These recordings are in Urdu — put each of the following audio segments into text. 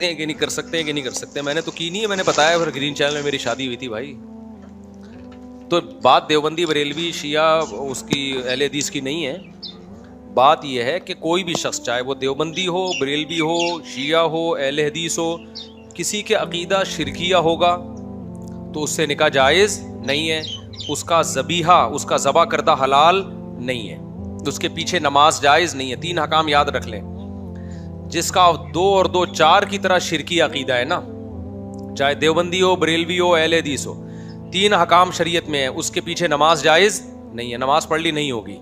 ہیں کہ نہیں کر سکتے ہیں کہ نہیں کر سکتے. میں نے تو کی نہیں ہے, میں نے بتایا پھر گرین چینل میں میری شادی ہوئی تھی بھائی. تو بات دیوبندی بریلوی شیعہ اس کی اہل حدیث کی نہیں ہے. بات یہ ہے کہ کوئی بھی شخص چاہے وہ دیوبندی ہو, بریلوی ہو, شیعہ ہو, اہل حدیث ہو, کسی کے عقیدہ شرکیہ ہوگا تو اس سے نکاح جائز نہیں ہے. اس کا ذبیحہ, اس کا ذبح کردہ حلال نہیں ہے. اس کے پیچھے نماز جائز نہیں ہے. 3 احکام یاد رکھ لیں. جس کا 2 اور 2 4 کی طرح شرکی عقیدہ ہے نا, چاہے دیوبندی ہو, بریلوی ہو, اہل حدیث ہو, 3 احکام شریعت میں ہے. اس کے پیچھے نماز جائز نہیں ہے, نماز پڑھ لی نہیں ہوگی.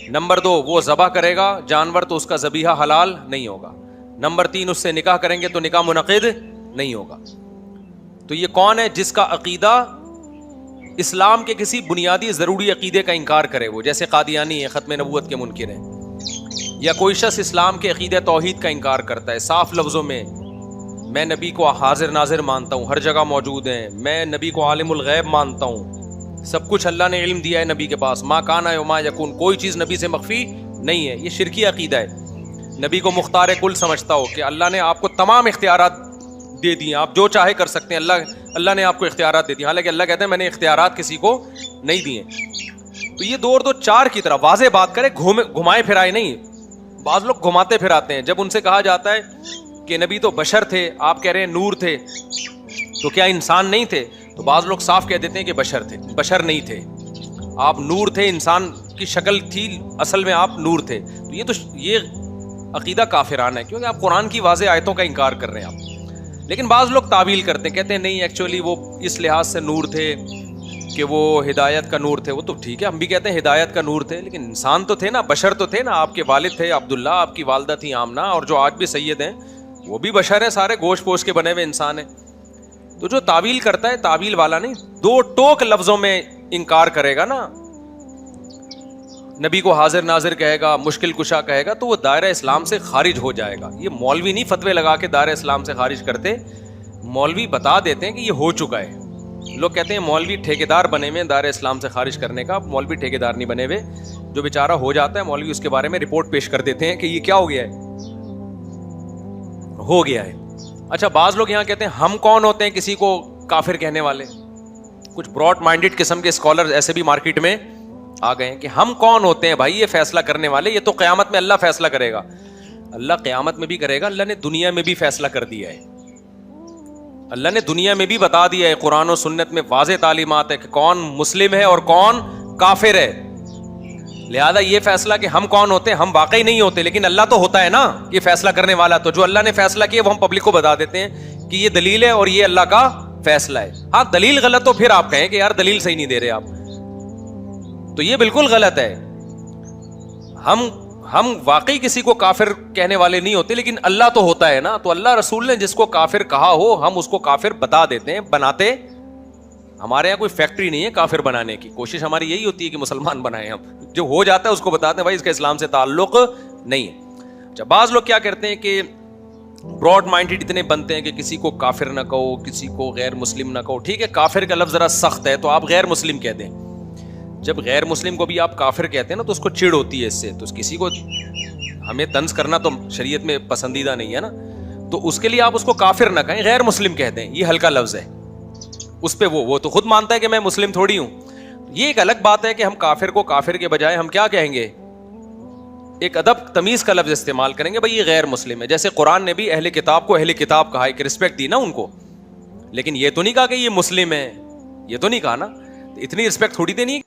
نمبر 2, وہ ذبح کرے گا جانور تو اس کا ذبیحہ حلال نہیں ہوگا. نمبر 3, اس سے نکاح کریں گے تو نکاح منعقد نہیں ہوگا. تو یہ کون ہے جس کا عقیدہ اسلام کے کسی بنیادی ضروری عقیدے کا انکار کرے, وہ جیسے قادیانی ہے, ختم نبوت کے منکر ہیں, یا کوئی شخص اسلام کے عقیدہ توحید کا انکار کرتا ہے صاف لفظوں میں, میں نبی کو حاضر ناظر مانتا ہوں, ہر جگہ موجود ہیں, میں نبی کو عالم الغیب مانتا ہوں, سب کچھ اللہ نے علم دیا ہے نبی کے پاس, ما کانا وما یکون, کوئی چیز نبی سے مخفی نہیں ہے. یہ شرکی عقیدہ ہے. نبی کو مختار کل سمجھتا ہو کہ اللہ نے آپ کو تمام اختیارات دے دیے, آپ جو چاہے کر سکتے ہیں, اللہ نے آپ کو اختیارات دے دیے, حالانکہ اللہ کہتے ہیں میں نے اختیارات کسی کو نہیں دیے. تو یہ 2 اور 2 4 کی طرح واضح بات کرے, گھمائے پھرائے نہیں. بعض لوگ گھماتے پھراتے ہیں. جب ان سے کہا جاتا ہے کہ نبی تو بشر تھے, آپ کہہ رہے ہیں نور تھے, تو کیا انسان نہیں تھے؟ تو بعض لوگ صاف کہہ دیتے ہیں کہ بشر تھے. بشر نہیں تھے, آپ نور تھے, انسان کی شکل تھی, اصل میں آپ نور تھے. تو یہ عقیدہ کافرانہ ہے, کیونکہ آپ قرآن کی واضح آیتوں کا انکار کر رہے ہیں آپ. لیکن بعض لوگ تعویل کرتے ہیں, کہتے ہیں نہیں ایکچولی وہ اس لحاظ سے نور تھے کہ وہ ہدایت کا نور تھے. وہ تو ٹھیک ہے, ہم بھی کہتے ہیں ہدایت کا نور تھے, لیکن انسان تو تھے نا, بشر تو تھے نا. آپ کے والد تھے عبداللہ, آپ کی والدہ تھی آمنہ, اور جو آج بھی سید ہیں وہ بھی بشر ہیں, سارے گوشت پوش کے بنے ہوئے انسان ہیں. تو جو تعویل کرتا ہے, تعویل والا نہیں, 2 ٹوک لفظوں میں انکار کرے گا نا, نبی کو حاضر ناظر کہے گا, مشکل کشا کہے گا, تو وہ دائرہ اسلام سے خارج ہو جائے گا. یہ مولوی نہیں فتوے لگا کے دائرہ اسلام سے خارج کرتے, مولوی بتا دیتے ہیں کہ یہ ہو چکا ہے. لوگ کہتے ہیں مولوی ٹھیکیدار بنے ہوئے دائرہ اسلام سے خارج کرنے کا. مولوی ٹھیکیدار نہیں بنے ہوئے, جو بیچارہ ہو جاتا ہے مولوی اس کے بارے میں رپورٹ پیش کر دیتے ہیں کہ یہ کیا ہو گیا ہے, ہو گیا ہے. اچھا, بعض لوگ یہاں کہتے ہیں ہم کون ہوتے ہیں کسی کو کافر کہنے والے. کچھ براڈ مائنڈڈ قسم کے اسکالر ایسے بھی مارکیٹ میں آ گئے ہیں کہ ہم کون ہوتے ہیں بھائی یہ فیصلہ کرنے والے, یہ تو قیامت میں اللہ فیصلہ کرے گا. اللہ قیامت میں بھی کرے گا, اللہ نے دنیا میں بھی فیصلہ کر دیا ہے. اللہ نے دنیا میں بھی بتا دیا ہے, قرآن و سنت میں واضح تعلیمات ہے کہ کون مسلم ہے اور کون کافر ہے. لہذا یہ فیصلہ کہ ہم کون ہوتے ہیں, ہم واقعی نہیں ہوتے, لیکن اللہ تو ہوتا ہے نا یہ فیصلہ کرنے والا. تو جو اللہ نے فیصلہ کیا وہ ہم پبلک کو بتا دیتے ہیں کہ یہ دلیل ہے اور یہ اللہ کا فیصلہ ہے. ہاں دلیل غلط ہو پھر آپ کہیں کہ یار دلیل صحیح نہیں دے رہے آپ, تو یہ بالکل غلط ہے. ہم واقعی کسی کو کافر کہنے والے نہیں ہوتے, لیکن اللہ تو ہوتا ہے نا. تو اللہ رسول نے جس کو کافر کہا ہو ہم اس کو کافر بتا دیتے ہیں, بناتے. ہمارے یہاں کوئی فیکٹری نہیں ہے کافر بنانے کی, کوشش ہماری یہی ہوتی ہے کہ مسلمان بنائیں ہم. جو ہو جاتا ہے اس کو بتاتے ہیں بھائی اس کا اسلام سے تعلق نہیں ہے. اچھا, بعض لوگ کیا کرتے ہیں کہ براڈ مائنڈڈ اتنے بنتے ہیں کہ کسی کو کافر نہ کہو, کسی کو غیر مسلم نہ کہو. ٹھیک ہے, کافر کا لفظ ذرا سخت ہے تو آپ غیر مسلم کہہ دیں. جب غیر مسلم کو بھی آپ کافر کہتے ہیں نا تو اس کو چڑ ہوتی ہے اس سے. تو کسی کو ہمیں طنز کرنا تو شریعت میں پسندیدہ نہیں ہے نا, تو اس کے لیے آپ اس کو کافر نہ کہیں, غیر مسلم کہہ دیں. یہ ہلکا لفظ ہے. اس پہ وہ تو خود مانتا ہے کہ میں مسلم تھوڑی ہوں. یہ ایک الگ بات ہے کہ ہم کافر کو کافر کے بجائے ہم کیا کہیں گے, ایک ادب تمیز کا لفظ استعمال کریں گے, بھائی یہ غیر مسلم ہے. جیسے قرآن نے بھی اہل کتاب کو اہل کتاب کہا, ایک رسپیکٹ دی نا ان کو, لیکن یہ تو نہیں کہا کہ یہ مسلم ہے, یہ تو نہیں کہا نا. اتنی رسپیکٹ تھوڑی دینی ہے.